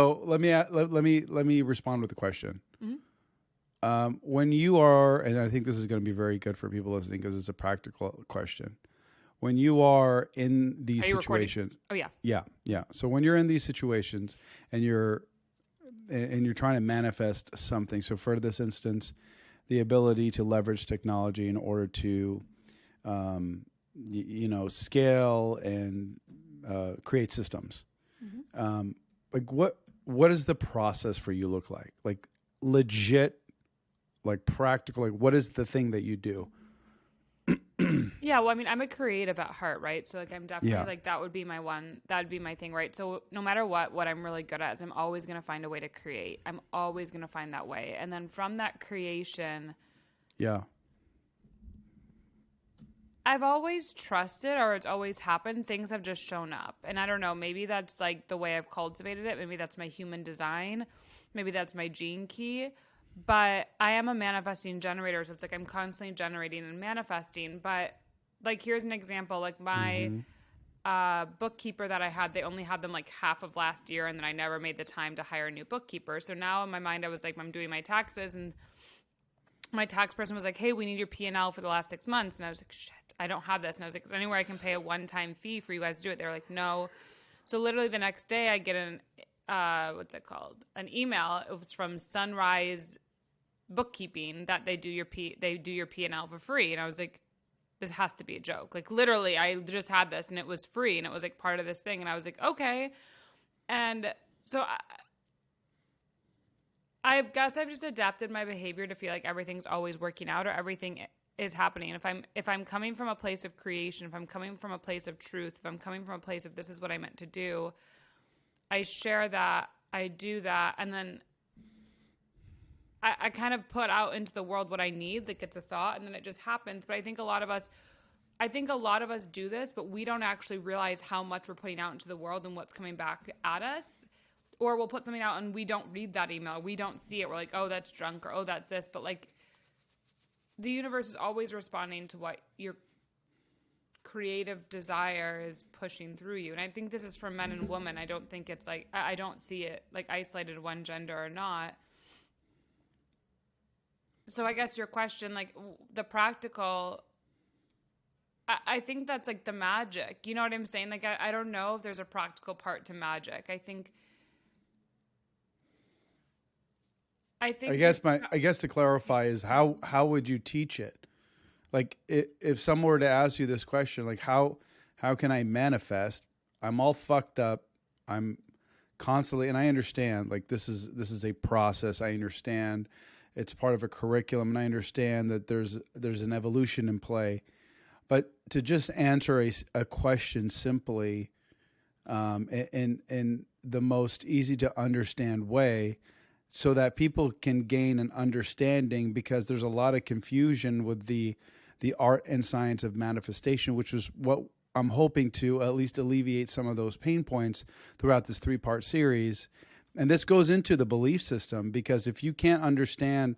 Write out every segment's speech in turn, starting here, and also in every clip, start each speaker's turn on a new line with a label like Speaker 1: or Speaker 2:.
Speaker 1: So let me respond with a question.
Speaker 2: Mm-hmm.
Speaker 1: When you are, and I think this is going to be very good for people listening because it's a practical question. When you are in these situations,
Speaker 2: Oh yeah.
Speaker 1: yeah. So when you're in these situations and you're trying to manifest something. So for this instance, the ability to leverage technology in order to, scale and create systems.
Speaker 2: Mm-hmm.
Speaker 1: Like what does the process for you look like? Like legit, like practical. Like what is the thing that you do?
Speaker 2: Yeah, well, I mean, I'm a creative at heart, right? So like I'm definitely
Speaker 1: Yeah.
Speaker 2: like that would be my thing, right? So no matter what I'm really good at is I'm always going to find a way to create. I'm always going to find that way. And then from that creation,
Speaker 1: Yeah.
Speaker 2: I've always trusted, or it's always happened, things have just shown up. And I don't know, maybe that's like the way I've cultivated it. Maybe that's my human design. Maybe that's my gene key. But I am a manifesting generator. So it's like I'm constantly generating and manifesting. But like, here's an example. Like my
Speaker 1: Mm-hmm.
Speaker 2: bookkeeper that I had, they only had them like half of last year. And then I never made the time to hire a new bookkeeper. So now in my mind, I was like, I'm doing my taxes, and my tax person was like, hey, we need your P&L for the last 6 months. And I was like, shit, I don't have this. And I was like, is there anywhere I can pay a one-time fee for you guys to do it? They were like, no. So literally the next day I get what's it called? An email. It was from Sunrise Bookkeeping that they do your P&L for free. And I was like, this has to be a joke. Like literally I just had this and it was free and it was like part of this thing. And I was like, okay. And so I guess I've just adapted my behavior to feel like everything's always working out or everything is happening. If I'm coming from a place of creation, if I'm coming from a place of truth, if I'm coming from a place of this is what I meant to do, I share that, I do that, and then I kind of put out into the world what I need, like it's a thought, and then it just happens. But I think a lot of us do this, but we don't actually realize how much we're putting out into the world and what's coming back at us. Or we'll put something out and we don't read that email. We don't see it. We're like, oh, that's junk, or oh, that's this. But like the universe is always responding to what your creative desire is pushing through you. And I think this is for men and women. I don't think it's like, I don't see it like isolated to one gender or not. So I guess your question, like the practical, I think that's like the magic. You know what I'm saying? Like, I don't know if there's a practical part to magic. I
Speaker 1: guess to clarify is how would you teach it? Like if someone were to ask you this question, like how can I manifest? I'm all fucked up. I'm constantly, and I understand like this is a process. I understand it's part of a curriculum, and I understand that there's an evolution in play. But to just answer a question simply, in the most easy to understand way, so that people can gain an understanding, because there's a lot of confusion with the art and science of manifestation, which was what I'm hoping to at least alleviate some of those pain points throughout this 3-part series. And this goes into the belief system, because if you can't understand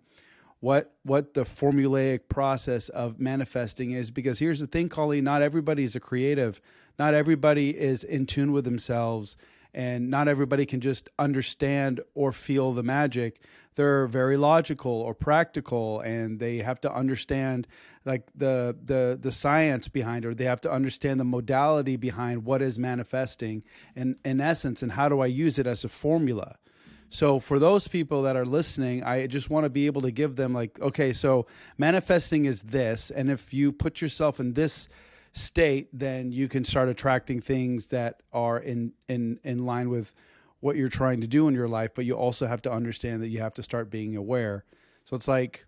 Speaker 1: what the formulaic process of manifesting is, because here's the thing, Colleen, not everybody is a creative, not everybody is in tune with themselves, and not everybody can just understand or feel the magic. They're very logical or practical, and they have to understand like the science behind it, or they have to understand the modality behind what is manifesting in essence, and how do I use it as a formula. So for those people that are listening, I just want to be able to give them like, okay, so manifesting is this, and if you put yourself in this state, then you can start attracting things that are in line with what you're trying to do in your life. But you also have to understand that you have to start being aware. So it's like,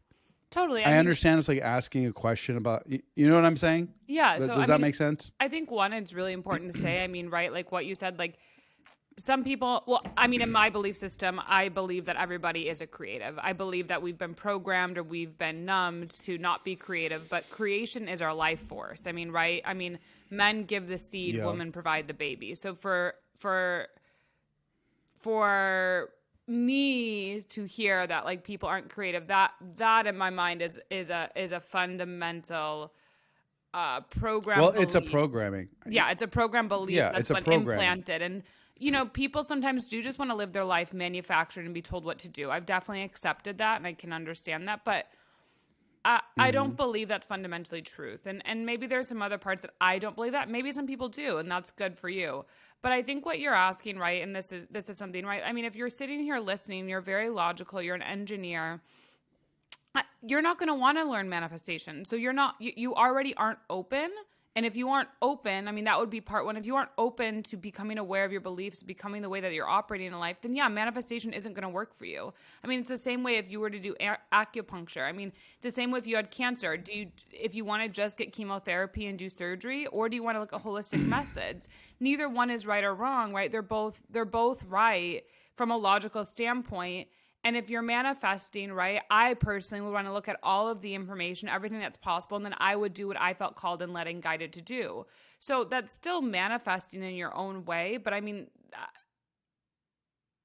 Speaker 2: totally.
Speaker 1: I understand it's like asking a question about, you know what I'm saying?
Speaker 2: Yeah. So
Speaker 1: Does that make sense?
Speaker 2: I think one, it's really important to say, I mean, right, like what you said, like some people, well, I mean, in my belief system, I believe that everybody is a creative. I believe that we've been programmed or we've been numbed to not be creative, but creation is our life force. I mean, right? I mean, men give the seed,
Speaker 1: Yeah.
Speaker 2: women provide the baby. So for me to hear that like people aren't creative, that in my mind is a fundamental program.
Speaker 1: Well,
Speaker 2: belief.
Speaker 1: it's a programming.
Speaker 2: Yeah, it's a program belief that's been implanted. And people sometimes do just want to live their life manufactured and be told what to do. I've definitely accepted that and I can understand that, but I don't believe that's fundamentally truth. And maybe there's some other parts that I don't believe that. Maybe some people do, and that's good for you. But I think what you're asking, right, and this is something, right? I mean, if you're sitting here listening, you're very logical, you're an engineer, you're not going to want to learn manifestation. So you already aren't open. And if you aren't open, I mean, that would be part one. If you aren't open to becoming aware of your beliefs, becoming the way that you're operating in life, then yeah, manifestation isn't going to work for you. I mean, it's the same way if you were to do acupuncture. I mean, it's the same way if you had cancer. If you want to just get chemotherapy and do surgery, or do you want to look at holistic methods? Neither one is right or wrong, right? They're both right from a logical standpoint. And if you're manifesting, right, I personally would want to look at all of the information, everything that's possible, and then I would do what I felt called and led and guided to do. So that's still manifesting in your own way. But I mean,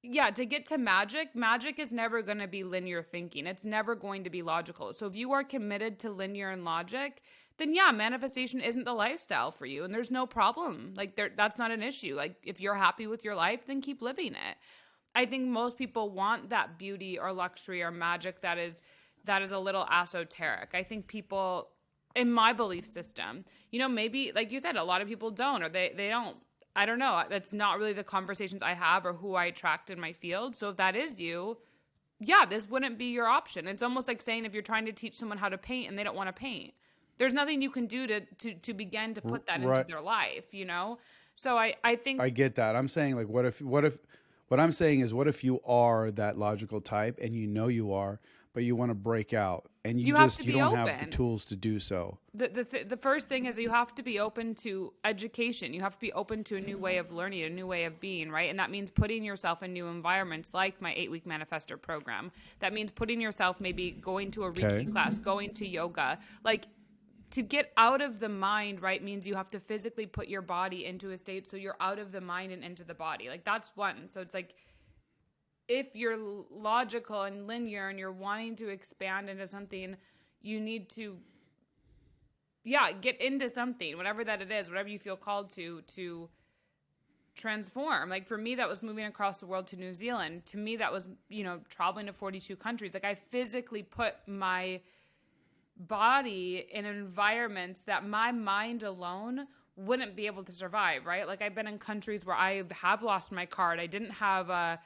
Speaker 2: yeah, to get to magic is never going to be linear thinking. It's never going to be logical. So if you are committed to linear and logic, then yeah, manifestation isn't the lifestyle for you. And there's no problem. Like that's not an issue. Like if you're happy with your life, then keep living it. I think most people want that beauty or luxury or magic that is a little esoteric. I think people, in my belief system, maybe like you said, a lot of people don't, or they don't. I don't know. That's not really the conversations I have or who I attract in my field. So if that is you, yeah, this wouldn't be your option. It's almost like saying if you're trying to teach someone how to paint and they don't want to paint, there's nothing you can do to begin to put that into their life, So I think
Speaker 1: I get that. I'm saying like, what I'm saying is, what if you are that logical type and you are, but you want to break out and you don't have the tools to do so?
Speaker 2: The first thing is you have to be open to education. You have to be open to a new way of learning, a new way of being, right? And that means putting yourself in new environments like my 8-week Manifestor program. That means putting yourself, maybe going to a Reiki class, going to yoga, like to get out of the mind, right, means you have to physically put your body into a state so you're out of the mind and into the body. Like that's one. So it's like if you're logical and linear and you're wanting to expand into something, you need to, get into something, whatever that it is, whatever you feel called to transform. Like for me, that was moving across the world to New Zealand. To me, that was, traveling to 42 countries. Like I physically put my body in environments that my mind alone wouldn't be able to survive, right? Like I've been in countries where I have lost my card. I didn't have a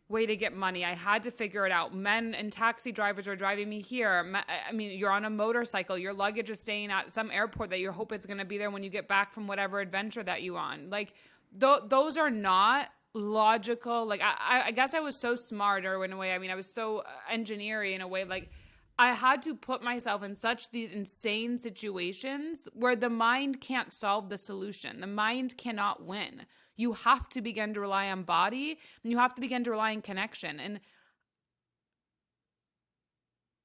Speaker 2: way to get money. I had to figure it out. Men and taxi drivers are driving me here. I mean, you're on a motorcycle. Your luggage is staying at some airport that you hope it's going to be there when you get back from whatever adventure that you on. Like those are not logical. Like I guess I was so smart, or in a way, I mean, I was so engineering in a way, like I had to put myself in these insane situations where the mind can't solve the solution. The mind cannot win. You have to begin to rely on body, and you have to begin to rely on connection. And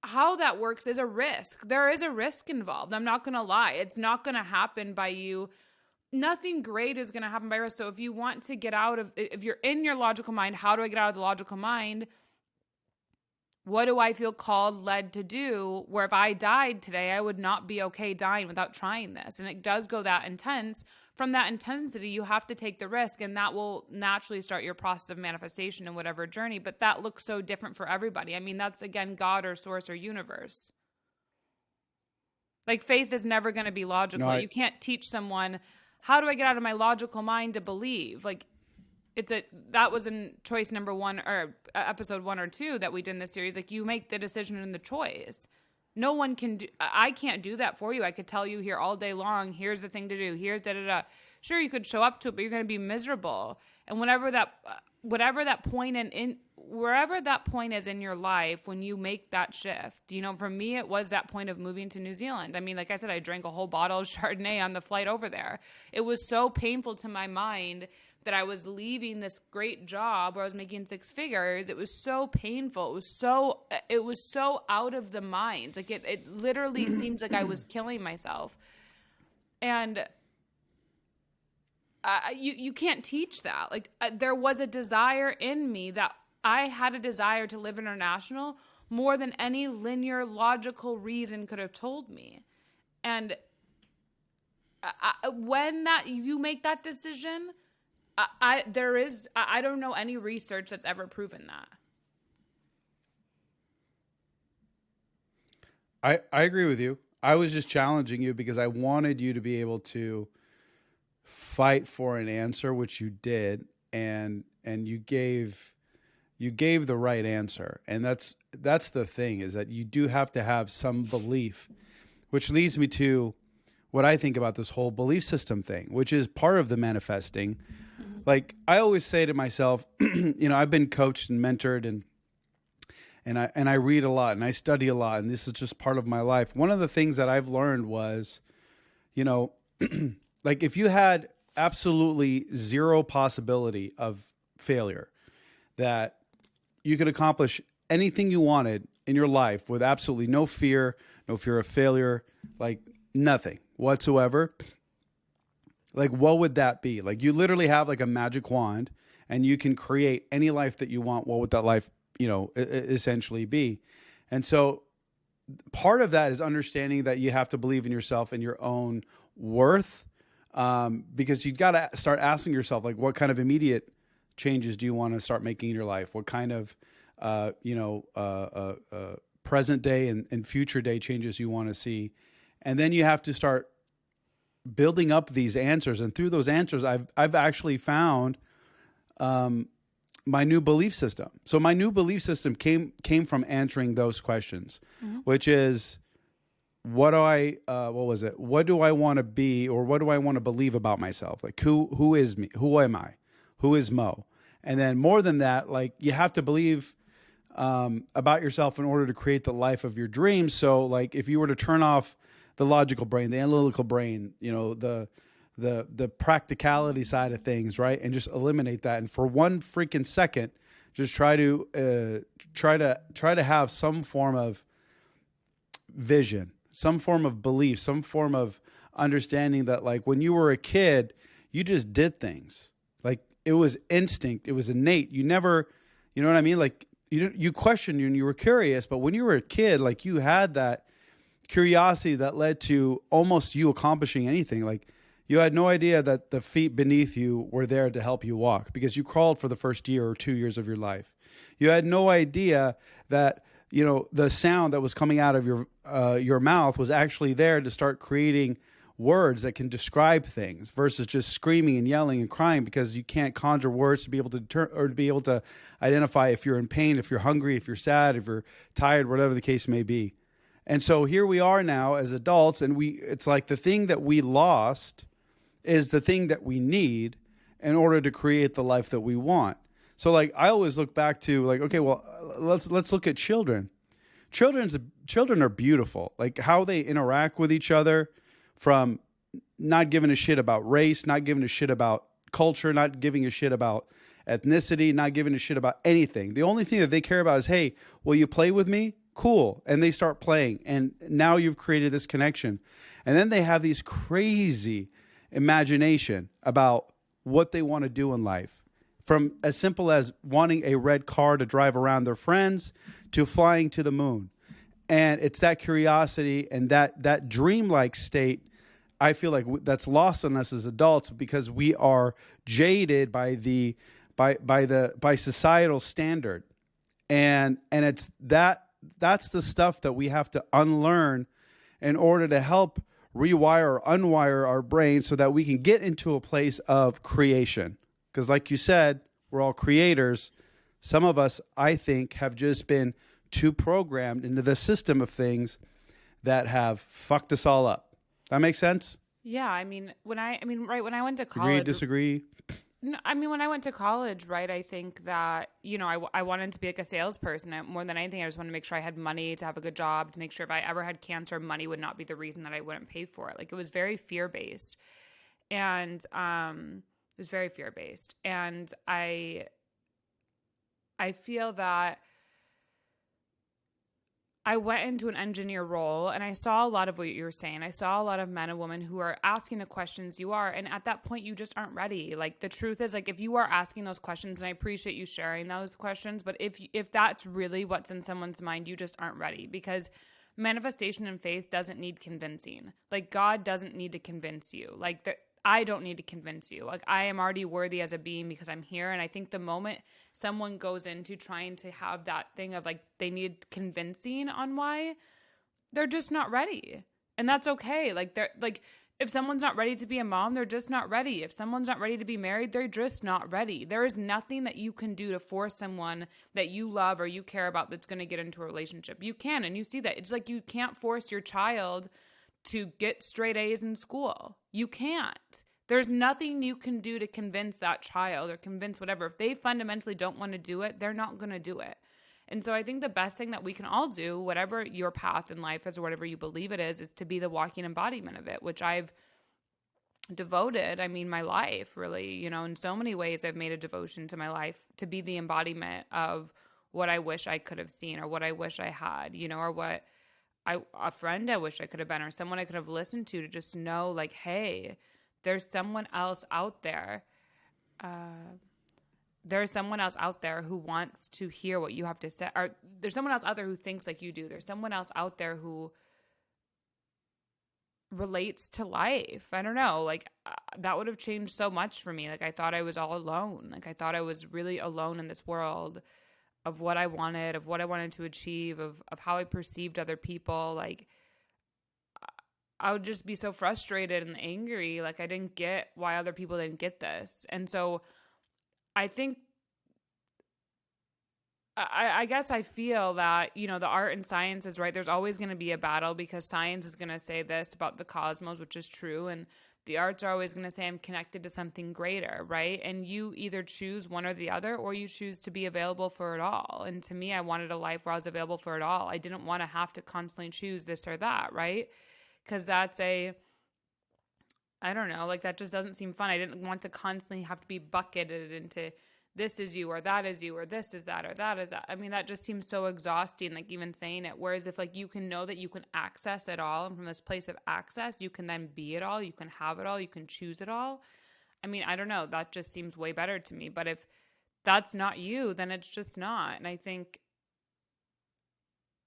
Speaker 2: how that works is a risk. There is a risk involved. I'm not going to lie. It's not going to happen by you. Nothing great is going to happen by risk. So if you want to get out of, if you're in your logical mind, how do I get out of the logical mind? What do I feel called, led to do, where if I died today, I would not be okay dying without trying this? And it does go that intense. From that intensity, you have to take the risk, and that will naturally start your process of manifestation in whatever journey. But that looks so different for everybody. I mean, that's, again, God or source or universe. Like faith is never going to be logical. No, you can't teach someone, how do I get out of my logical mind to believe? Like, that was in choice number 1 or episode 1 or 2 that we did in this series. Like you make the decision and the choice. No one can do, I can't do that for you. I could tell you here all day long, here's the thing to do. Here's da-da-da. Sure, you could show up to it, but you're going to be miserable. And wherever that point is in your life, when you make that shift, for me, it was that point of moving to New Zealand. I mean, like I said, I drank a whole bottle of Chardonnay on the flight over there. It was so painful to my mind that I was leaving this great job where I was making 6 figures. It was so painful. It was so out of the mind. Like it literally seems like I was killing myself. And you can't teach that. Like there was a desire in me that I had a desire to live international more than any linear logical reason could have told me. And when you make that decision, I don't know any research that's ever proven that.
Speaker 1: I agree with you. I was just challenging you because I wanted you to be able to fight for an answer, which you did, and you gave the right answer. And that's the thing, is that you do have to have some belief, which leads me to what I think about this whole belief system thing, which is part of the manifesting. Like I always say to myself, I've been coached and mentored, and I read a lot and I study a lot, and this is just part of my life. One of the things that I've learned was, like if you had absolutely zero possibility of failure, that you could accomplish anything you wanted in your life with absolutely no fear of failure, like nothing whatsoever. Like, what would that be? Like, you literally have like a magic wand and you can create any life that you want. What would that life, essentially be? And so part of that is understanding that you have to believe in yourself and your own worth, because you've got to start asking yourself, like, what kind of immediate changes do you want to start making in your life? What kind of, present day and future day changes you want to see? And then you have to start building up these answers. And through those answers, I've actually found my new belief system. So my new belief system came from answering those questions, which is, what do I want to be, or what do I want to believe about myself? Like, who is me? Who am I? Who is Mo? And then more than that, like, you have to believe about yourself in order to create the life of your dreams. So like, if you were to turn off the logical brain, the analytical brain, the practicality side of things, right, and just eliminate that, and for one freaking second, just try to have some form of vision, some form of belief, some form of understanding that, like, when you were a kid, you just did things. Like, it was instinct, it was innate. You never, you know what I mean? Like, you questioned and you were curious, but when you were a kid, like, you had that curiosity that led to almost you accomplishing anything. Like, you had no idea that the feet beneath you were there to help you walk because you crawled for the first year or 2 years of your life. You had no idea that, the sound that was coming out of your mouth was actually there to start creating words that can describe things versus just screaming and yelling and crying, because you can't conjure words to be able to to be able to identify if you're in pain, if you're hungry, if you're sad, if you're tired, whatever the case may be. And so here we are now as adults, and it's like the thing that we lost is the thing that we need in order to create the life that we want. So like, I always look back to, like, okay, well, let's look at children. Children are beautiful. Like, how they interact with each other, from not giving a shit about race, not giving a shit about culture, not giving a shit about ethnicity, not giving a shit about anything. The only thing that they care about is, hey, will you play with me? Cool. And they start playing. And now you've created this connection. And then they have these crazy imagination about what they want to do in life. From as simple as wanting a red car to drive around their friends to flying to the moon. And it's that curiosity and that dreamlike state, I feel like that's lost on us as adults, because we are jaded by societal standard. And it's that's the stuff that we have to unlearn in order to help rewire or unwire our brain so that we can get into a place of creation. Because like you said, we're all creators. Some of us, I think, have just been too programmed into the system of things that have fucked us all up. That makes sense?
Speaker 2: Yeah, when I went to
Speaker 1: Agree,
Speaker 2: college,
Speaker 1: disagree?
Speaker 2: no, when I went to college, right, I think that, I wanted to be like a salesperson. More than anything, I just wanted to make sure I had money to have a good job, to make sure if I ever had cancer, money would not be the reason that I wouldn't pay for it. Like, it was very fear-based. And it was very fear-based. And I feel that I went into an engineer role and I saw a lot of what you were saying. I saw a lot of men and women who are asking the questions you are. And at that point, you just aren't ready. Like, the truth is, like, if you are asking those questions, and I appreciate you sharing those questions, but if that's really what's in someone's mind, you just aren't ready, because manifestation and faith doesn't need convincing. Like, God doesn't need to convince you. Like, I don't need to convince you. Like, I am already worthy as a being because I'm here. And I think the moment someone goes into trying to have that thing of like they need convincing on why, they're just not ready. And that's okay. Like, they're like, if someone's not ready to be a mom, they're just not ready. If someone's not ready to be married, they're just not ready. There is nothing that you can do to force someone that you love or you care about that's going to get into a relationship. You can, and you see that. It's like you can't force your child to get straight A's in school. You can't. There's nothing you can do to convince that child or convince whatever. If they fundamentally don't want to do it, they're not going to do it. And so I think the best thing that we can all do, whatever your path in life is or whatever you believe it is to be the walking embodiment of it, which I've devoted, I mean, my life really, you know, in so many ways I've made a devotion to my life to be the embodiment of what I wish I could have seen or what I wish I had, you know, or what a friend I wish I could have been or someone I could have listened to just know like, hey, there's someone else out there. There's someone else out there who wants to hear what you have to say. Or there's someone else out there who thinks like you do. There's someone else out there who relates to life. I don't know. Like that would have changed so much for me. Like I thought I was all alone. Like I thought I was really alone in this world of what I wanted, of what I wanted to achieve, of how I perceived other people. Like I would just be so frustrated and angry. Like I didn't get why other people didn't get this. And so I think, I guess I feel that, you know, the art and science is right. There's always going to be a battle because science is going to say this about the cosmos, which is true. And the arts are always going to say I'm connected to something greater, right? And you either choose one or the other, or you choose to be available for it all. And to me, I wanted a life where I was available for it all. I didn't want to have to constantly choose this or that, right? Because that's I don't know, like that just doesn't seem fun. I didn't want to constantly have to be bucketed into this is you or that is you or this is that or that is that. I mean, that just seems so exhausting, like even saying it. Whereas if like you can know that you can access it all, and from this place of access, you can then be it all, you can have it all, you can choose it all. I mean, I don't know. That just seems way better to me. But if that's not you, then it's just not. And I think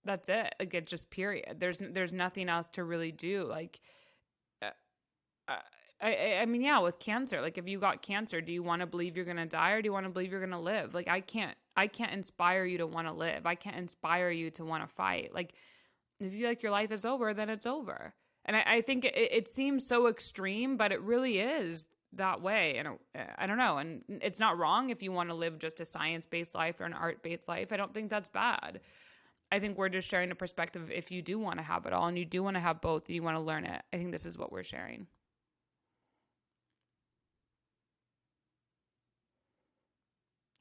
Speaker 2: that's it. Like it's just period. There's nothing else to really do. Like, I mean, yeah, with cancer, like if you got cancer, do you want to believe you're going to die or do you want to believe you're going to live? Like, I can't inspire you to want to live. I can't inspire you to want to fight. Like, if you feel like your life is over, then it's over. And I think it seems so extreme, but it really is that way. And I don't know. And it's not wrong if you want to live just a science-based life or an art-based life. I don't think that's bad. I think we're just sharing a perspective if you do want to have it all and you do want to have both and you want to learn it. I think this is what we're sharing.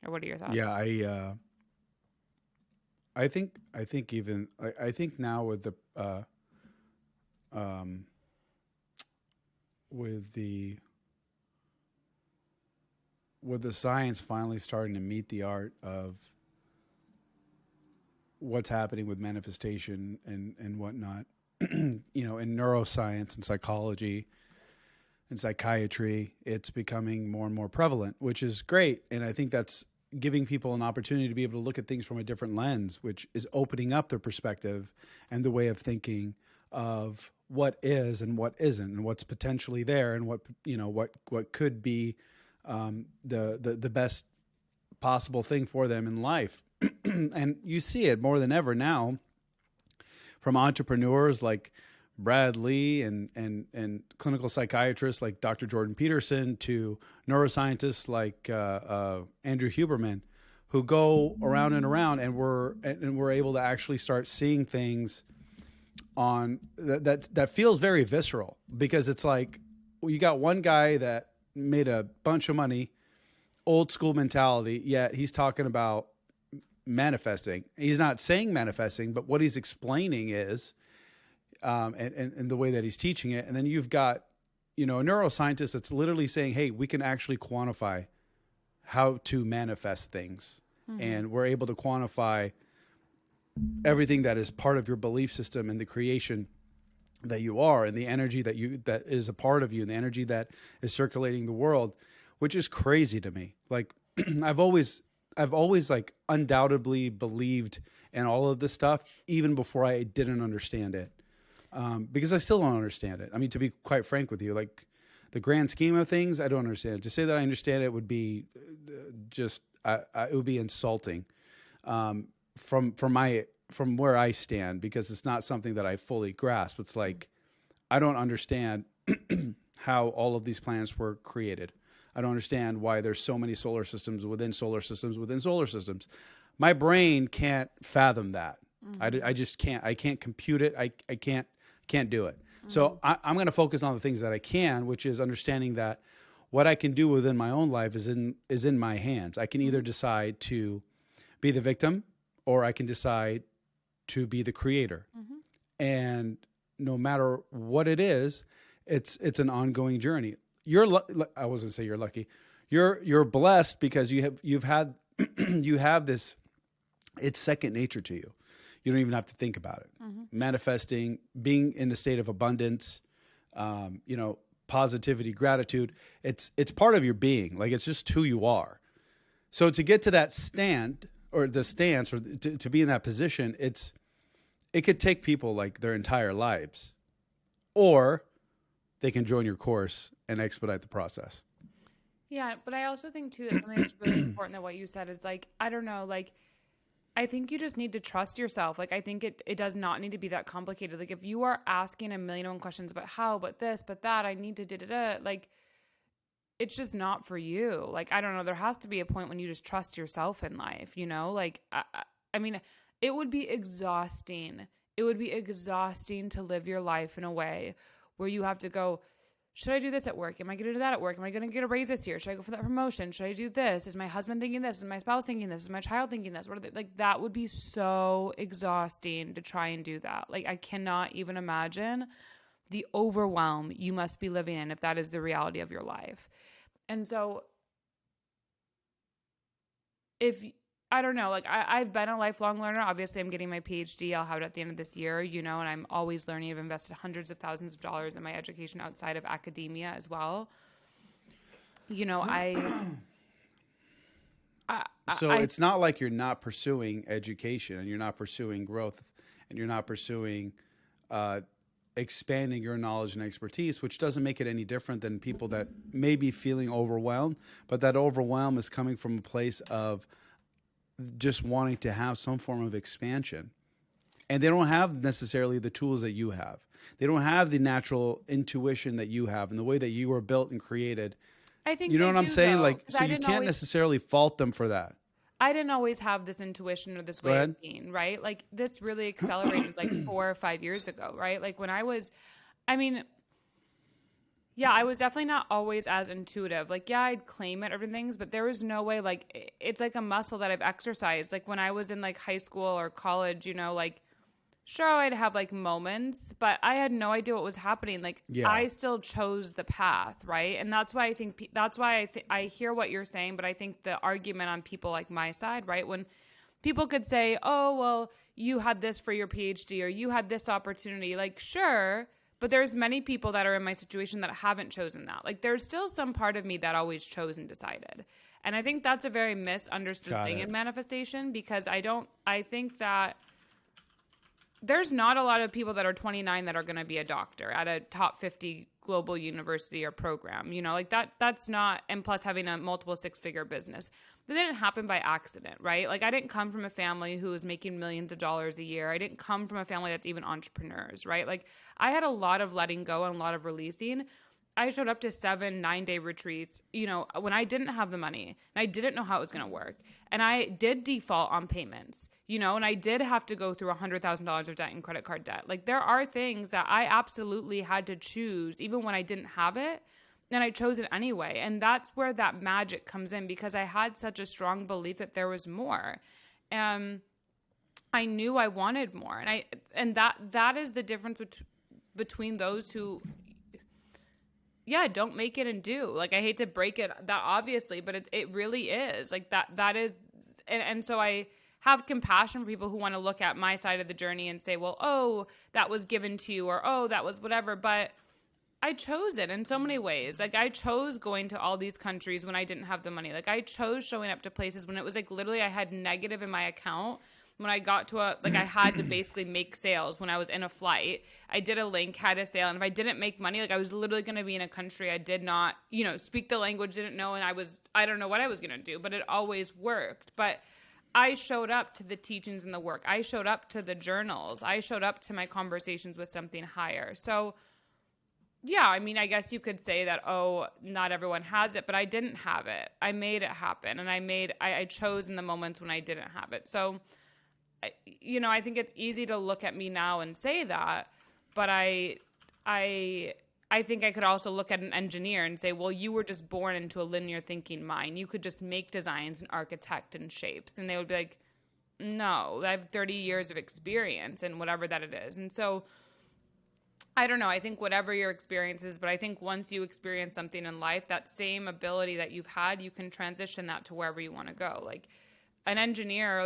Speaker 2: Or what are your thoughts?
Speaker 1: Yeah, I think even I think now with the with the with the science finally starting to meet the art of what's happening with manifestation and whatnot, you know, in neuroscience and psychology and psychiatry, it's becoming more and more prevalent, which is great. And I think that's giving people an opportunity to be able to look at things from a different lens, which is opening up their perspective and the way of thinking of what is and what isn't and what's potentially there and what, you know, what could be the best possible thing for them in life. And you see it more than ever now from entrepreneurs like Brad Lee and clinical psychiatrists like Dr. Jordan Peterson to neuroscientists like Andrew Huberman, who go around and around, and we're able to actually start seeing things on that feels very visceral, because it's like, well, you got one guy that made a bunch of money, old school mentality, yet he's talking about manifesting. He's not saying manifesting, but what he's explaining is, and the way that he's teaching it. And then you've got, you know, a neuroscientist that's literally saying, hey, we can actually quantify how to manifest things. Mm-hmm. And we're able to quantify everything that is part of your belief system and the creation that you are, and the energy that is a part of you, and the energy that is circulating the world, which is crazy to me. Like I've always like undoubtedly believed in all of this stuff, even before I didn't understand it. Because I still don't understand it. I mean, to be quite frank with you, like the grand scheme of things, I don't understand. To say that I understand it would be it would be insulting from where I stand, because it's not something that I fully grasp. It's like, I don't understand how all of these planets were created. I don't understand why there's so many solar systems within solar systems within solar systems. My brain can't fathom that. I just can't. I can't compute it. I can't do it. So I'm going to focus on the things that I can, which is understanding that what I can do within my own life is in my hands. I can either decide to be the victim, or I can decide to be the creator. And no matter what it is, it's an ongoing journey. I wasn't say you're lucky. You're blessed because you've had you have this. It's second nature to you. You don't even have to think about it. Manifesting, being in a state of abundance, positivity, gratitude. It's part of your being. Like, it's just who you are. So to get to that stance, or to be in that position, it could take people like their entire lives, or they can join your course and expedite the process.
Speaker 2: Yeah, but I also think too that something that's really important, that what you said is like, I don't know, like, I think you just need to trust yourself. Like, I think it does not need to be that complicated. Like, if you are asking a million and one questions about how, but this, but that, I need to da-da-da, like, it's just not for you. Like, I don't know. There has to be a point when you just trust yourself in life, Like, I mean, it would be exhausting. It would be exhausting to live your life in a way where you have to go, should I do this at work? Am I going to do that at work? Am I going to get a raise this year? Should I go for that promotion? Should I do this? Is my husband thinking this? Is my spouse thinking this? Is my child thinking this? What are they? Like, that would be so exhausting to try and do that. Like, I cannot even imagine the overwhelm you must be living in if that is the reality of your life. And so I don't know, like, I've been a lifelong learner. Obviously, I'm getting my PhD. I'll have it at the end of this year, and I'm always learning. I've invested hundreds of thousands of dollars in my education outside of academia as well.
Speaker 1: It's not like you're not pursuing education, and you're not pursuing growth, and you're not pursuing expanding your knowledge and expertise, which doesn't make it any different than people that may be feeling overwhelmed, but that overwhelm is coming from a place of just wanting to have some form of expansion. And they don't have necessarily the tools that you have. They don't have the natural intuition that you have and the way that you were built and created.
Speaker 2: I think
Speaker 1: you know what I'm saying?
Speaker 2: Though,
Speaker 1: like, so you can't necessarily fault them for that.
Speaker 2: I didn't always have this intuition or this way of being, right? Like, this really accelerated like 4 or 5 years ago, right? Like, when I was definitely not always as intuitive. Like, yeah, I'd claim it, everything, but there was no way, like, it's like a muscle that I've exercised. Like, when I was in like high school or college, like, sure, I'd have like moments, but I had no idea what was happening. Like, I still chose the path, right? And that's why I hear what you're saying, but I think the argument on people like my side, right? When people could say, oh, well, you had this for your PhD, or you had this opportunity, like, sure. But there's many people that are in my situation that haven't chosen that. Like, there's still some part of me that always chose and decided. And I think that's a very misunderstood thing in manifestation, because I think that there's not a lot of people that are 29 that are going to be a doctor at a top 50 global university or program, like that's not, and plus having a multiple 6-figure business. That didn't happen by accident, right? Like, I didn't come from a family who was making millions of dollars a year. I didn't come from a family that's even entrepreneurs, right? Like, I had a lot of letting go and a lot of releasing. I showed up to 7-9-day retreats, when I didn't have the money and I didn't know how it was going to work. And I did default on payments, and I did have to go through $100,000 of debt and credit card debt. Like, there are things that I absolutely had to choose, even when I didn't have it. And I chose it anyway. And that's where that magic comes in, because I had such a strong belief that there was more. And I knew I wanted more. And that is the difference between those who, don't make it and do. Like, I hate to break it that obviously, but it really is. Like, that is, and so I have compassion for people who want to look at my side of the journey and say, well, oh, that was given to you, or, oh, that was whatever. But I chose it in so many ways. Like, I chose going to all these countries when I didn't have the money. Like, I chose showing up to places when it was like literally I had negative in my account, when I got to I had to basically make sales when I was in a flight. I did a link, had a sale. And if I didn't make money, I was literally going to be in a country I did not, speak the language, didn't know. And I don't know what I was going to do, but it always worked. But I showed up to the teachings and the work. I showed up to the journals. I showed up to my conversations with something higher. So yeah, I mean, I guess you could say that, oh, not everyone has it, but I didn't have it. I made it happen. And I chose in the moments when I didn't have it. So, I think it's easy to look at me now and say that, but I think I could also look at an engineer and say, well, you were just born into a linear thinking mind. You could just make designs and architect and shapes. And they would be like, no, I have 30 years of experience and whatever that it is. And so I don't know. I think whatever your experience is, but I think once you experience something in life, that same ability that you've had, you can transition that to wherever you want to go. Like an engineer,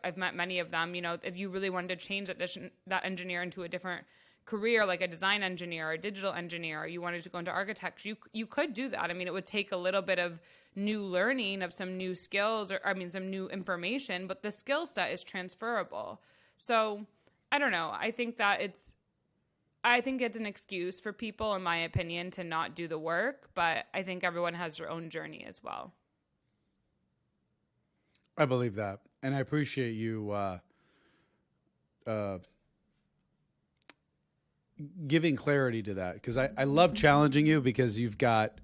Speaker 2: I've met many of them, if you really wanted to change that engineer into a different career, like a design engineer or a digital engineer, or you wanted to go into architecture, you could do that. I mean, it would take a little bit of new learning of some new skills some new information, but the skill set is transferable. So I don't know. I think it's an excuse for people, in my opinion, to not do the work, but I think everyone has their own journey as well.
Speaker 1: I believe that. And I appreciate you giving clarity to that, because I love challenging you, because you've got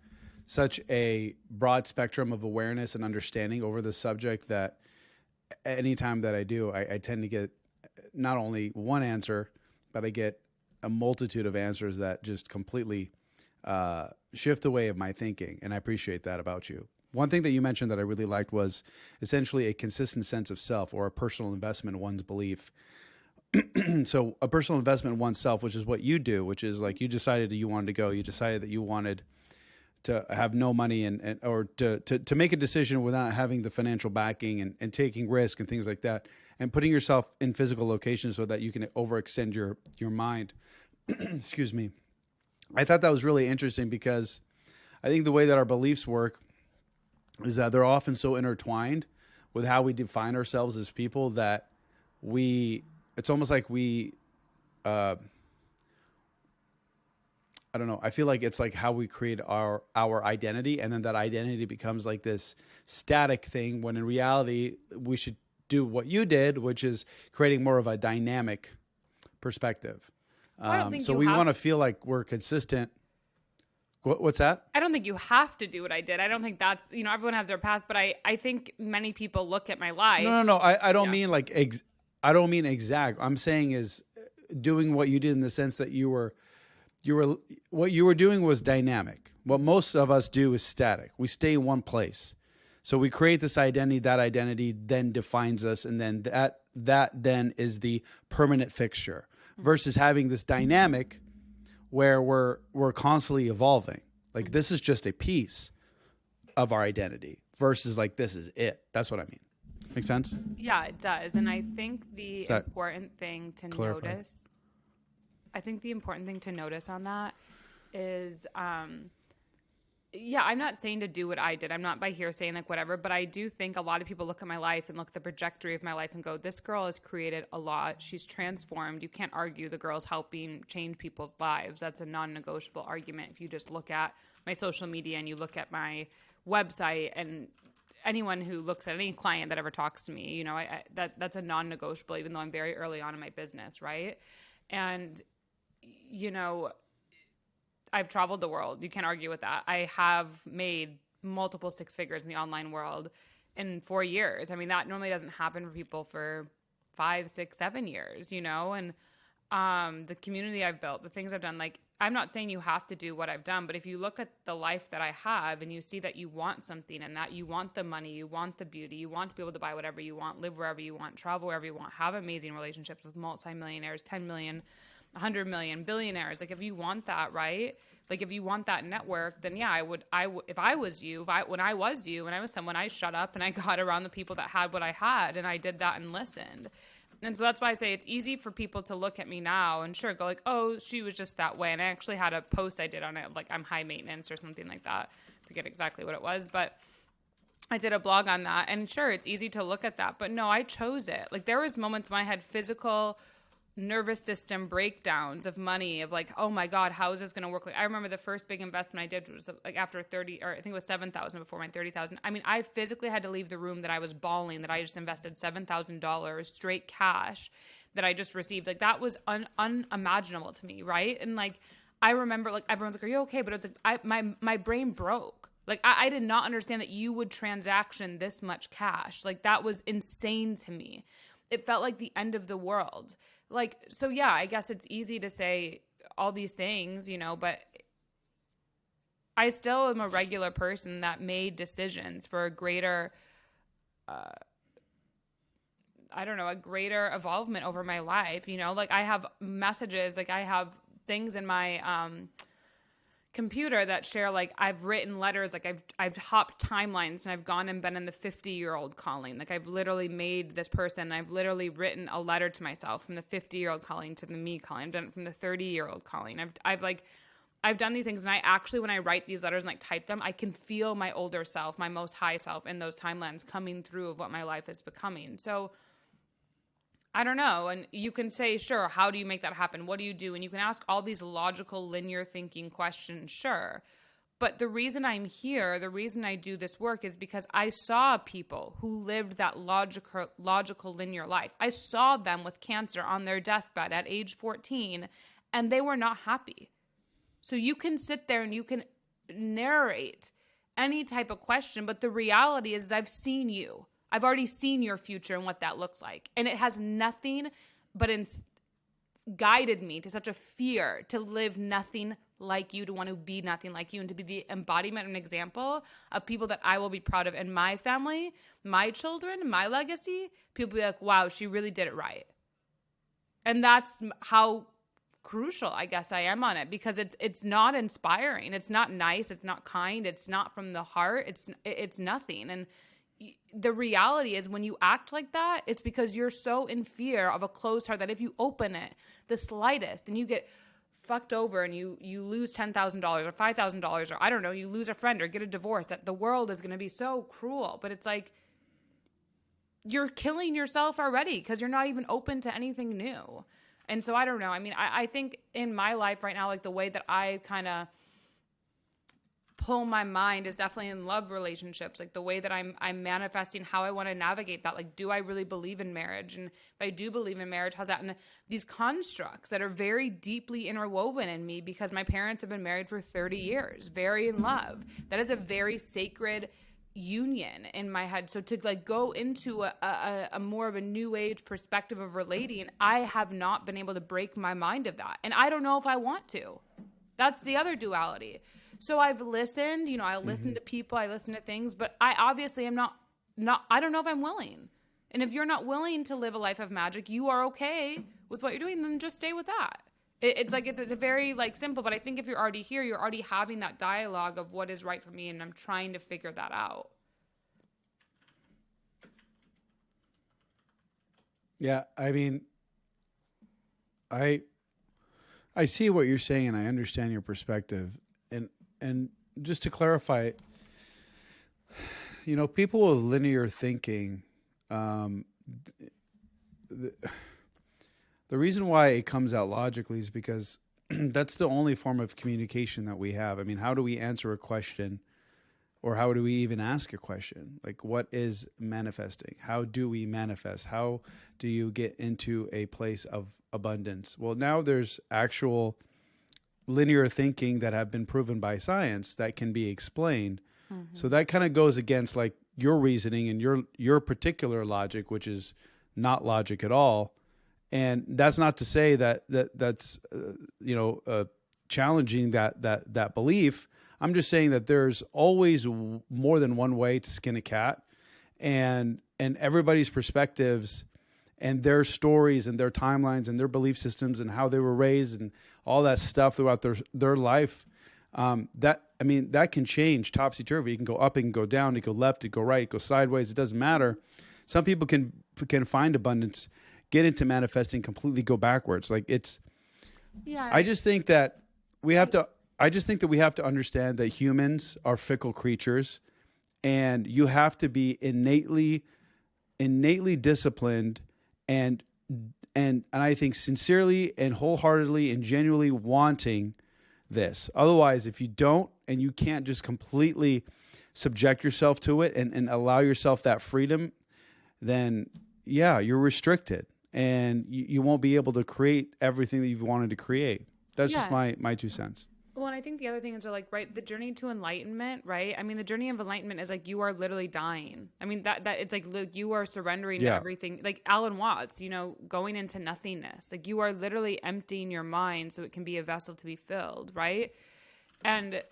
Speaker 1: such a broad spectrum of awareness and understanding over the subject that anytime that I do, I tend to get not only one answer, but I get a multitude of answers that just completely shift the way of my thinking. And I appreciate that about you. One thing that you mentioned that I really liked was essentially a consistent sense of self, or a personal investment in one's belief. So a personal investment in oneself, which is what you do, which is like you decided that you wanted to go, you decided that you wanted to have no money or to make a decision without having the financial backing and taking risk and things like that, and putting yourself in physical locations so that you can overextend your mind. Excuse me. I thought that was really interesting, because I think the way that our beliefs work is that they're often so intertwined with how we define ourselves as people that it's almost like I don't know. I feel like it's like how we create our identity, and then that identity becomes like this static thing, when in reality we should do what you did, which is creating more of a dynamic perspective. So we want to feel like we're consistent. What's that?
Speaker 2: I don't think you have to do what I did. I don't think that's, everyone has their path, but I think many people look at my life.
Speaker 1: No. I don't mean like, I don't mean exact. I'm saying is doing what you did in the sense that what you were doing was dynamic. What most of us do is static. We stay in one place. So we create this identity, that identity then defines us. And then that then is the permanent fixture, versus having this dynamic where we're constantly evolving. Like this is just a piece of our identity versus like this is it. That's what I mean. Make sense?
Speaker 2: Yeah, it does. And I think the important thing to notice, on that is, I'm not saying to do what I did. I'm not by here saying like whatever, but I do think a lot of people look at my life and look at the trajectory of my life and go, this girl has created a lot. She's transformed. You can't argue the girl's helping change people's lives. That's a non-negotiable argument. If you just look at my social media and you look at my website, and anyone who looks at any client that ever talks to me, that's a non-negotiable, even though I'm very early on in my business. Right. And, I've traveled the world. You can't argue with that. I have made multiple six figures in the online world in 4 years. I mean, that normally doesn't happen for people for 5, 6, 7 years, and the community I've built, the things I've done, like, I'm not saying you have to do what I've done, but if you look at the life that I have and you see that you want something, and that you want the money, you want the beauty, you want to be able to buy whatever you want, live wherever you want, travel wherever you want, have amazing relationships with multimillionaires, 10 million, 100 million, billionaires. Like if you want that, right? Like if you want that network, then yeah, if I was you, when I was someone, I shut up and I got around the people that had what I had, and I did that and listened. And so that's why I say it's easy for people to look at me now and sure go like, oh, she was just that way. And I actually had a post I did on it, like I'm high maintenance or something like that. I forget exactly what it was, but I did a blog on that, and sure, it's easy to look at that, but no, I chose it. Like there was moments when I had physical nervous system breakdowns of money, of like, oh my God, how is this going to work? Like I remember the first big investment I did was like after 30, or I think it was 7,000 before my 30,000. I mean, I physically had to leave the room that I was bawling that I just invested $7,000 straight cash that I just received. Like that was unimaginable to me, right? And like I remember like everyone's like, are you okay? But it's like my brain broke. Like I did not understand that you would transaction this much cash. Like that was insane to me. It felt like the end of the world. Like, so yeah, I guess it's easy to say all these things, you know, but I still am a regular person that made decisions for a greater, I don't know, a greater evolvement over my life. You know, like I have messages, like I have things in my computer that share, like I've written letters, like I've hopped timelines and I've gone and been in the 50-year-old Colleen. Like I've literally made this person, I've literally written a letter to myself from the 50-year-old Colleen to the me Colleen. I've done it from the 30-year-old Colleen. I've done these things, and I actually, when I write these letters and like type them, I can feel my older self, my most high self in those timelines coming through of what my life is becoming. So I don't know. And you can say, sure, how do you make that happen? What do you do? And you can ask all these logical, linear thinking questions, sure. But the reason I'm here, the reason I do this work is because I saw people who lived that logical linear life. I saw them with cancer on their deathbed at age 14, and they were not happy. So you can sit there and you can narrate any type of question, but the reality is I've seen you. I've already seen your future and what that looks like. And it has nothing but guided me to such a fear to live nothing like you, to want to be nothing like you, and to be the embodiment and example of people that I will be proud of in my family, my children, my legacy. People be like, wow, she really did it right. And that's how crucial I guess I am on it, because it's not inspiring. It's not nice. It's not kind. It's not from the heart. It's nothing. And the reality is when you act like that, it's because you're so in fear of a closed heart that if you open it the slightest and you get fucked over and you lose $10,000 or $5,000, or I don't know, you lose a friend or get a divorce, that the world is going to be so cruel. But it's like you're killing yourself already because you're not even open to anything new. And so I don't know. I mean, I think in my life right now, like the way that I kind of pull my mind is definitely in love relationships, like the way that I'm manifesting how I want to navigate that. Like, do I really believe in marriage? And if I do believe in marriage, how's that? And these constructs that are very deeply interwoven in me because my parents have been married for 30 years, very in love. That is a very sacred union in my head. So to like go into a more of a new age perspective of relating, I have not been able to break my mind of that. And I don't know if I want to. That's the other duality. So I've listened, you know, I listen to people, I listen to things, but I obviously am not, I don't know if I'm willing. And if you're not willing to live a life of magic, you are okay with what you're doing, then just stay with that. It's like, it's a very like simple, but I think if you're already here, you're already having that dialogue of what is right for me. And I'm trying to figure that out.
Speaker 1: Yeah. I mean, I see what you're saying and I understand your perspective. And just to clarify, you know, people with linear thinking, the reason why it comes out logically is because that's the only form of communication that we have. I mean, how do we answer a question, or how do we even ask a question? Like, what is manifesting? How do we manifest? How do you get into a place of abundance? Well, now there's actual linear thinking that have been proven by science that can be explained. Mm-hmm. So that kind of goes against like your reasoning and your particular logic, which is not logic at all. And that's not to say that's challenging that belief. I'm just saying that there's always more than one way to skin a cat, and everybody's perspectives and their stories and their timelines and their belief systems and how they were raised and all that stuff throughout their life. That can change topsy-turvy. It can go up, it can go down, it can go left, it can go right, it can go sideways. It doesn't matter. Some people can find abundance, get into manifesting, completely go backwards. Like it's, yeah. I just think that we have to understand that humans are fickle creatures, and you have to be innately disciplined and I think sincerely and wholeheartedly and genuinely wanting this. Otherwise, if you don't and you can't just completely subject yourself to it and allow yourself that freedom, then yeah, you're restricted and you won't be able to create everything that you've wanted to create. That's just my 2 cents.
Speaker 2: Well, and I think the other thing is like, right, the journey to enlightenment, right? I mean, the journey of enlightenment is like you are literally dying. I mean, that it's like, look, you are surrendering to everything. Like Alan Watts, you know, going into nothingness. Like you are literally emptying your mind so it can be a vessel to be filled, right? And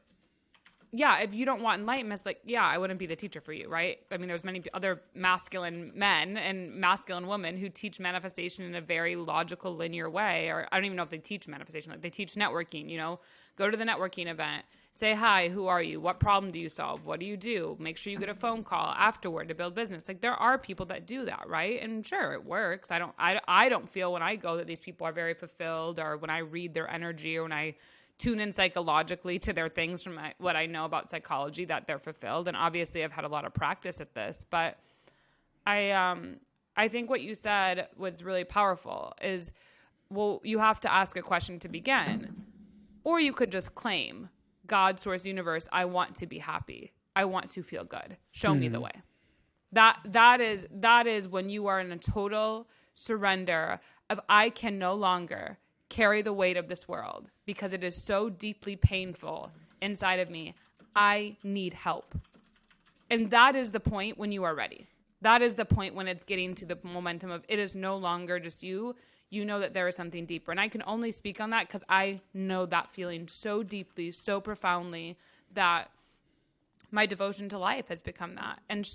Speaker 2: yeah, if you don't want enlightenment, it's like, yeah, I wouldn't be the teacher for you, right? I mean, there's many other masculine men and masculine women who teach manifestation in a very logical, linear way. Or I don't even know if they teach manifestation. Like they teach networking, you know, go to the networking event, say, hi, who are you? What problem do you solve? What do you do? Make sure you get a phone call afterward to build business. Like there are people that do that, right? And sure, it works. I don't feel when I go that these people are very fulfilled, or when I read their energy, or when I tune in psychologically to their things from what I know about psychology, that they're fulfilled. And obviously I've had a lot of practice at this, but I think what you said was really powerful is, well, you have to ask a question to begin, or you could just claim, God, source, universe, I want to be happy. I want to feel good. Show me the way. That is when you are in a total surrender of, I can no longer carry the weight of this world because it is so deeply painful inside of me. I need help. And that is the point when you are ready. That is the point when it's getting to the momentum of, it is no longer just you. You know that there is something deeper. And I can only speak on that because I know that feeling so deeply, so profoundly, that my devotion to life has become that. And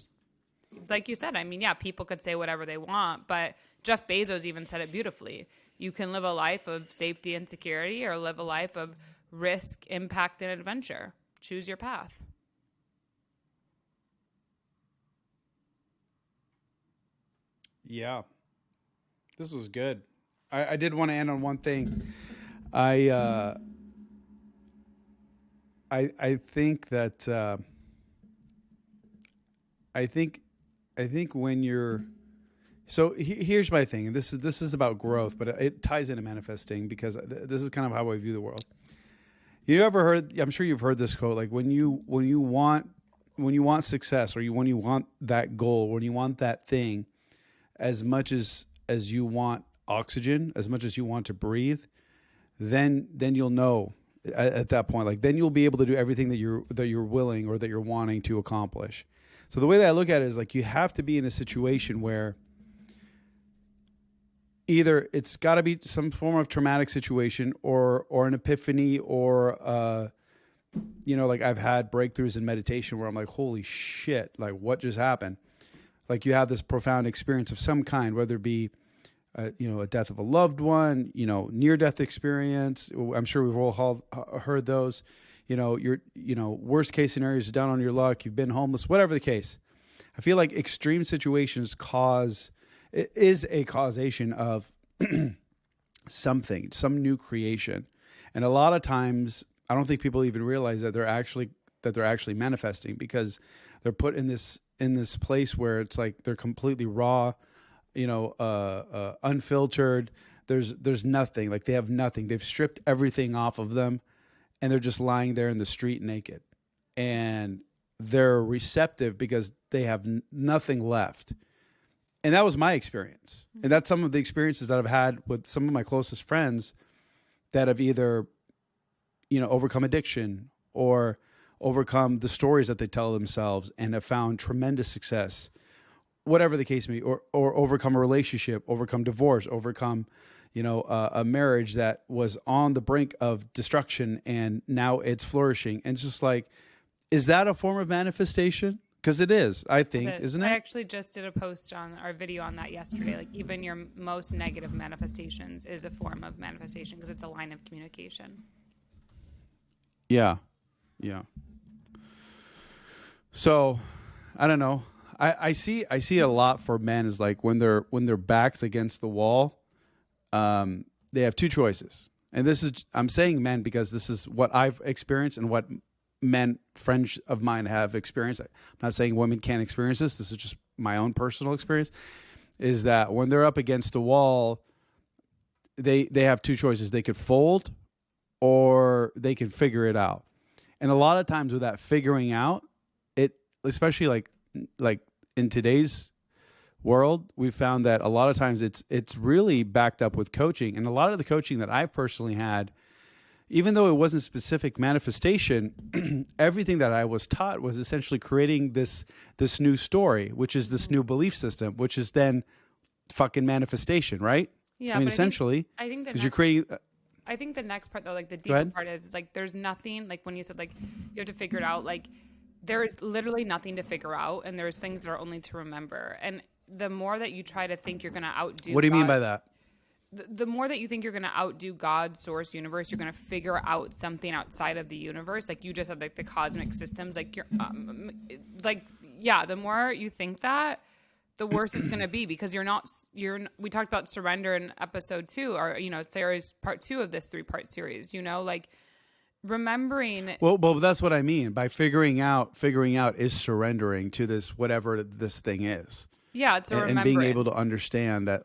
Speaker 2: like you said, I mean, yeah, people could say whatever they want, but Jeff Bezos even said it beautifully. You can live a life of safety and security, or live a life of risk, impact, and adventure. Choose your path.
Speaker 1: Yeah, this was good. I did want to end on one thing. I think that I think when you're here's my thing, and this is about growth, but it ties into manifesting, because this is kind of how I view the world. You ever heard? I'm sure you've heard this quote, like when you want success, or when you want that goal, when you want that thing, as much as you want oxygen, as much as you want to breathe, then you'll know at that point. Like then you'll be able to do everything that you're willing or that you're wanting to accomplish. So the way that I look at it is like you have to be in a situation where either it's got to be some form of traumatic situation, or an epiphany, or like I've had breakthroughs in meditation where I'm like, holy shit, like what just happened? Like you have this profound experience of some kind, whether it be a death of a loved one, near-death experience. I'm sure we've all heard those. Your worst case scenario is down on your luck. You've been homeless, whatever the case. I feel like extreme situations is a causation of something, some new creation. And a lot of times, I don't think people even realize that they're actually manifesting, because they're put in this place where it's like they're completely raw, unfiltered. There's nothing. Like they have nothing. They've stripped everything off of them, and they're just lying there in the street naked. And they're receptive because they have nothing left. And that was my experience. And that's some of the experiences that I've had with some of my closest friends that have either, overcome addiction, or overcome the stories that they tell themselves and have found tremendous success, whatever the case may be, or overcome a relationship, overcome divorce, overcome, a marriage that was on the brink of destruction and now it's flourishing. And it's just like, is that a form of manifestation? Because it is, I think, isn't it?
Speaker 2: I actually just did a post on our video on that yesterday. Like even your most negative manifestations is a form of manifestation, because it's a line of communication.
Speaker 1: Yeah. Yeah. So I don't know. I see a lot for men is like when their back's against the wall, they have two choices. And I'm saying men because this is what I've experienced and what men, friends of mine have experienced. I'm not saying women can't experience this. This is just my own personal experience. Is that when they're up against a wall, they have two choices. They could fold or they can figure it out. And a lot of times with that figuring out, it, especially like in today's world, we found that a lot of times it's really backed up with coaching. And a lot of the coaching that I've personally had, even though it wasn't specific manifestation, everything that I was taught was essentially creating this new story, which is this new belief system, which is then fucking manifestation, right?
Speaker 2: Yeah,
Speaker 1: I mean,
Speaker 2: but
Speaker 1: essentially,
Speaker 2: I think
Speaker 1: because you're creating.
Speaker 2: I think the next part though, like the deeper part is like there's nothing, like when you said like you have to figure it out, like there is literally nothing to figure out, and there's things that are only to remember. And the more that you try to think you're going to outdo
Speaker 1: What do you mean
Speaker 2: God,
Speaker 1: by that?
Speaker 2: the more that you think you're going to outdo God, source, universe, you're going to figure out something outside of the universe. Like you just said, like the cosmic systems, like the more you think that, the worse it's going to be, because we talked about surrender in episode 2, or, series part 2 of this 3-part series, like remembering.
Speaker 1: Well, that's what I mean by figuring out is surrendering to this, whatever this thing is.
Speaker 2: Yeah. It's a remembrance.
Speaker 1: And being able to understand that.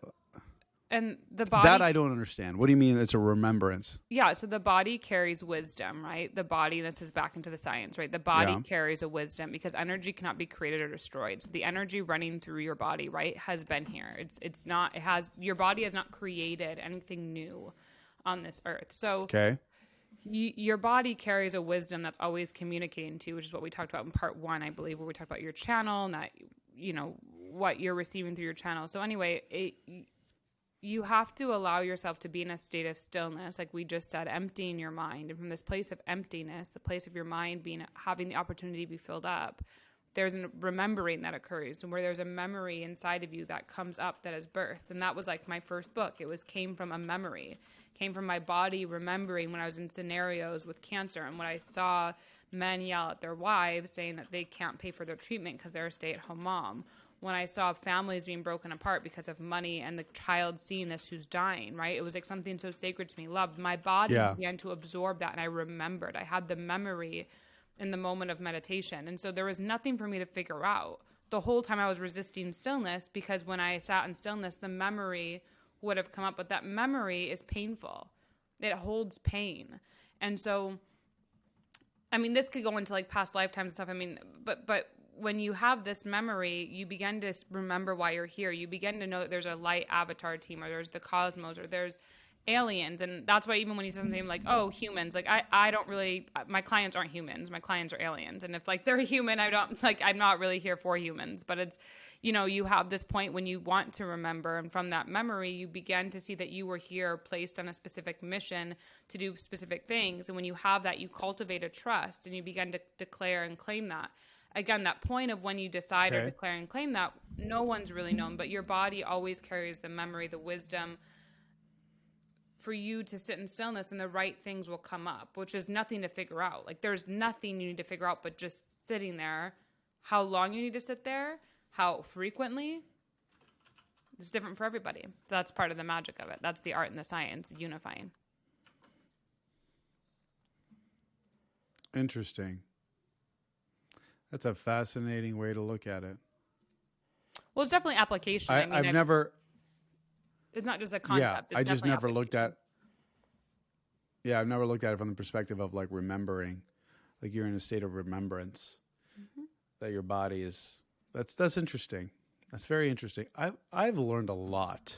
Speaker 2: And the body,
Speaker 1: that I don't understand. What do you mean it's a remembrance?
Speaker 2: Yeah, so the body carries wisdom, right? The body, this is back into the science, right? The body carries a wisdom because energy cannot be created or destroyed. So the energy running through your body, right, has been here. Your body has not created anything new on this earth. So your body carries a wisdom that's always communicating to, which is what we talked about in part 1, I believe, where we talked about your channel and that, what you're receiving through your channel. So anyway, you have to allow yourself to be in a state of stillness, like we just said, emptying your mind. And from this place of emptiness, the place of your mind having the opportunity to be filled up, there's a remembering that occurs, and where there's a memory inside of you that comes up that is birth. And that was like my first book. Came from a memory, came from my body remembering when I was in scenarios with cancer, and when I saw men yell at their wives saying that they can't pay for their treatment because they're a stay-at-home mom. When I saw families being broken apart because of money and the child seeing this who's dying, right? It was like something so sacred to me, love. My body began to absorb that, and I remembered. I had the memory in the moment of meditation. And so there was nothing for me to figure out. The whole time I was resisting stillness, because when I sat in stillness, the memory would have come up, but that memory is painful. It holds pain. And so, I mean, this could go into like past lifetimes and stuff. I mean, but when you have this memory, you begin to remember why you're here. You begin to know that there's a light avatar team, or there's the cosmos, or there's aliens. And that's why even when you say something like, oh, humans, like I don't really, my clients aren't humans. My clients are aliens. And if like they're human, I'm not really here for humans. But it's, you have this point when you want to remember. And from that memory, you begin to see that you were here placed on a specific mission to do specific things. And when you have that, you cultivate a trust, and you begin to declare and claim that. Again, that point of when you decide or declare and claim that, no one's really known, but your body always carries the memory, the wisdom for you to sit in stillness, and the right things will come up, which is nothing to figure out. Like there's nothing you need to figure out, but just sitting there. How long you need to sit there, how frequently, it's different for everybody. That's part of the magic of it. That's the art and the science unifying.
Speaker 1: Interesting. That's a fascinating way to look at it.
Speaker 2: Well, it's definitely application.
Speaker 1: I've never.
Speaker 2: It's not just a concept.
Speaker 1: Yeah, I just never looked at. Yeah, I've never looked at it from the perspective of like remembering, like you're in a state of remembrance, that your body is. That's interesting. That's very interesting. I've learned a lot.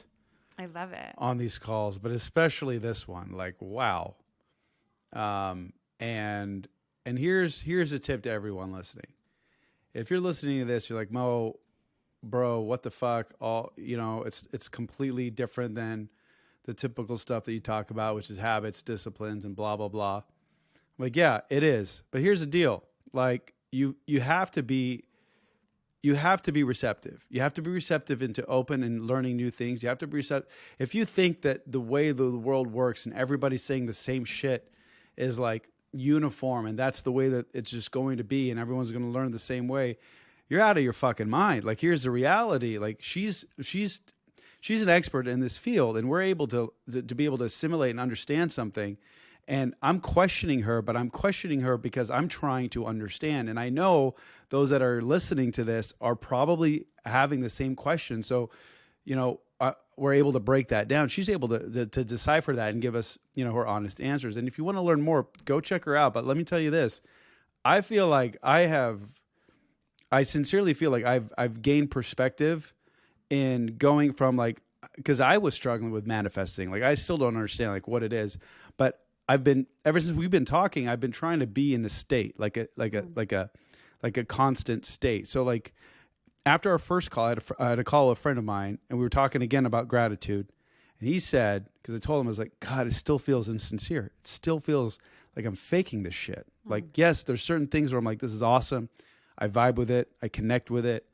Speaker 2: I love it
Speaker 1: on these calls, but especially this one. Like wow. And here's a tip to everyone listening. If you're listening to this, you're like, Mo, bro, what the fuck? It's completely different than the typical stuff that you talk about, which is habits, disciplines, and blah, blah, blah. I'm like, yeah, it is. But here's the deal. Like you have to be receptive. You have to be receptive into open and learning new things. You have to be receptive. If you think that the way the world works and everybody's saying the same shit is like uniform and that's the way that it's just going to be and everyone's going to learn the same way, you're out of your fucking mind. Like here's the reality. Like she's an expert in this field, and we're able to be able to assimilate and understand something, And I'm questioning her, but I'm questioning her because I'm trying to understand. And I know those that are listening to this are probably having the same question. So, we're able to break that down. She's able to decipher that and give us, her honest answers. And if you want to learn more, go check her out. But let me tell you this. I feel like I sincerely feel like I've gained perspective in going from because I was struggling with manifesting. Like, I still don't understand what it is, but ever since we've been talking, I've been trying to be in a state, like a constant state. So after our first call, I had a call with a friend of mine, and we were talking again about gratitude. And he said, because I told him, I was like, God, it still feels insincere. It still feels like I'm faking this shit. Yes, there's certain things where I'm like, this is awesome. I vibe with it. I connect with it.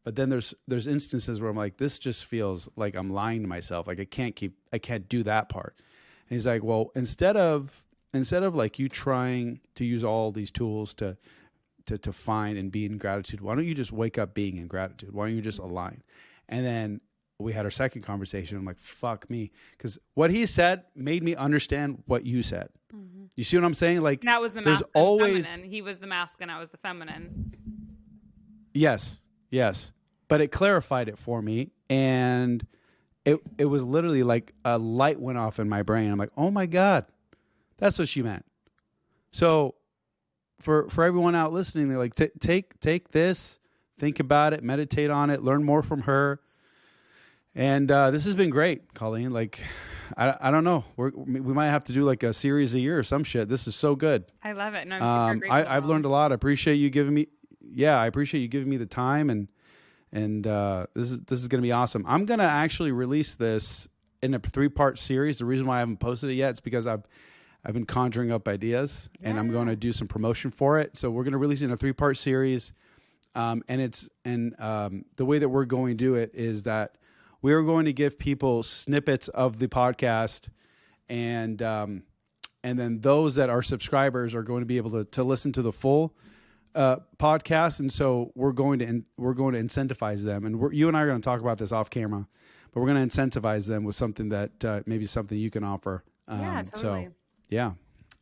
Speaker 1: But then there's instances where I'm like, this just feels like I'm lying to myself. Like I can't do that part. And he's like, well, instead of you trying to use all these tools to find and be in gratitude, why don't you just wake up being in gratitude? Why don't you just align? And then we had our second conversation. I'm like, fuck me. Because what he said made me understand what you said. Mm-hmm. You see what I'm saying? Like,
Speaker 2: that was the masculine, always feminine. He was the masculine, I was the feminine.
Speaker 1: Yes. But it clarified it for me. And it was literally like a light went off in my brain. I'm like, oh my God, that's what she meant. So for everyone out listening, they're like, take this, think about it, meditate on it, learn more from her. And this has been great, Colleen. Like, I don't know. We might have to do like a series a year or some shit. This is so good.
Speaker 2: I love it. And I'm super grateful.
Speaker 1: I've learned a lot. I appreciate you giving me the time, and this is going to be awesome. I'm going to actually release this in a 3-part series. The reason why I haven't posted it yet is because I've been conjuring up ideas, and I'm going to do some promotion for it. So we're going to release it in a 3-part series. The way that we're going to do it is that we are going to give people snippets of the podcast, and then those that are subscribers are going to be able to listen to the full podcast. And so we're going to incentivize them, and you and I are going to talk about this off camera, but we're going to incentivize them with something that maybe something you can offer.
Speaker 2: Yeah, totally.
Speaker 1: So, yeah.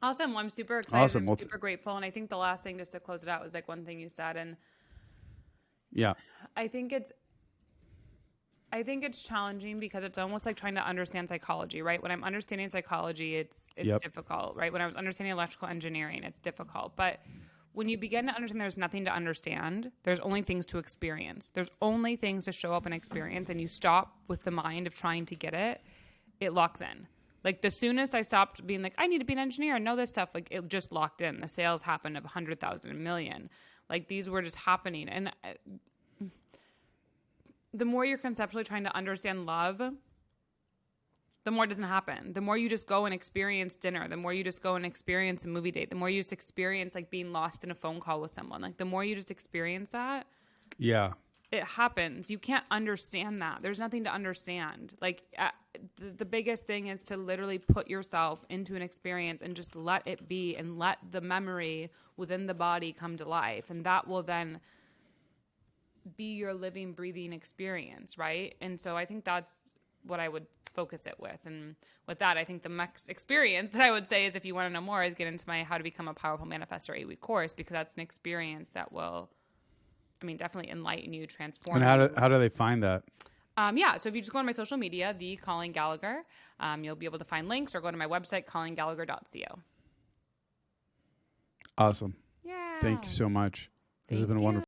Speaker 2: Awesome. Well, I'm super excited.
Speaker 1: Awesome.
Speaker 2: I'm super grateful. And I think the last thing, just to close it out, was like one thing you said. And
Speaker 1: yeah,
Speaker 2: I think it's challenging because it's almost like trying to understand psychology, right? When I'm understanding psychology, it's difficult, right? When I was understanding electrical engineering, it's difficult. But when you begin to understand there's nothing to understand, there's only things to experience. There's only things to show up and experience, and you stop with the mind of trying to get it, it locks in. Like the soonest I stopped being like, I need to be an engineer and know this stuff, like it just locked in. The sales happened of 100,000, 1 million. Like these were just happening. And the more you're conceptually trying to understand love, the more it doesn't happen. The more you just go and experience dinner, the more you just go and experience a movie date, the more you just experience like being lost in a phone call with someone. Like the more you just experience that,
Speaker 1: yeah,
Speaker 2: it happens. You can't understand that. There's nothing to understand. Like the biggest thing is to literally put yourself into an experience and just let it be, and let the memory within the body come to life. And that will then be your living, breathing experience, right? And so I think that's what I would focus it with. And with that, I think the next experience that I would say is, if you want to know more, is get into my How to Become a Powerful Manifestor 8-week course, because that's an experience that will, definitely enlighten you, transform
Speaker 1: you.
Speaker 2: you.
Speaker 1: How do they find that?
Speaker 2: So if you just go on my social media, the Colleen Gallagher, you'll be able to find links, or go to my website, colleengallagher.co.
Speaker 1: Awesome.
Speaker 2: Yeah.
Speaker 1: Thank you so much. This has been wonderful.